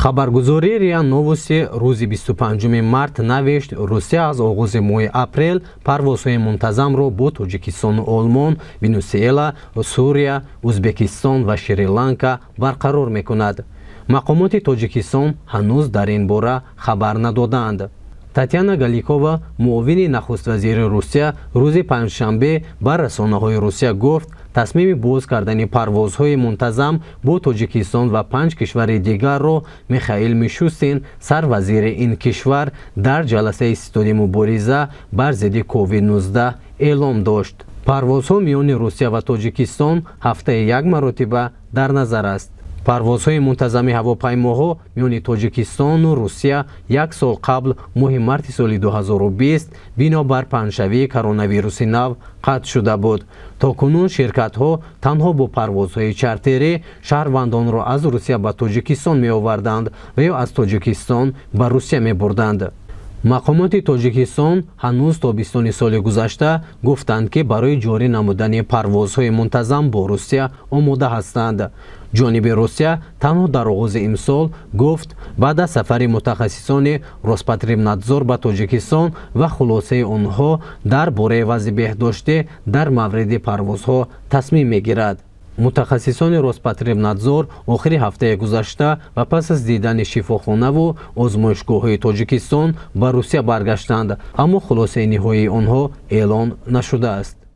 хабаргузории РИА Новости рӯзи 25 март навишт, Русия аз оғози моҳи апрел парвозҳои мунтазамро бо Тоҷикистону Олмон, Венесуэла, Сурия, Узбекистон ва Шри-Ланка барқарор мекунад. Мақомоти Тоҷикистон ҳанӯз дар ин бора хабар надоданд. Татьяна Галикова, муовини нахуст вазири Русия, рӯзи панҷшанбе ба расонаҳои Русия гуфт, тасмими боз кардани парвозҳои мунтазам бо Тоҷикистон ва 5 кишвари дигарро Михаил Мишустин, сарвазири ин кишвар, дар ҷаласаи ситоди мубориза бар зидди COVID-19 эълон дошт. Парвозҳо миёни Русия ва Тоҷикистон ҳафтаи як маротиба дар назар аст. парвозҳои мунтазами ҳавопаймоҳо миёни Тоҷикистону Русия як сол қабл моҳи марти соли 2020 бино бар паҳншавии коронавируси нав қатъ шуда буд. То кунун ширкатҳо танҳо бо парвозҳои чартерӣ шаҳрвандонро аз Русия ба Тоҷикистон меоварданд ва ё аз Тоҷикистон ба Русия мебурданд. мақомоти Тоҷикистон ҳанӯз тобистони соли гузашта гуфтанд, ки барои ҷорӣ намудани парвозҳои мунтазам бо Русия омода ҳастанд. ҷониби Русия танҳо дар оғози имсол гуфт, баъд аз сафари мутахассисони Роспотребнадзор ба Тоҷикистон ва хулосаи онҳо дар бораи вазъи беҳдоштӣ дар мавриди парвозҳо тасмим мегирад. мутахассисони Роспотребнадзор охири ҳафтаи гузашта ва пас аз дидани шифохонаву озмоишгоҳҳои Тоҷикистон ба Русия баргаштанд, аммо хулосаи ниҳоии онҳо эълон нашудааст.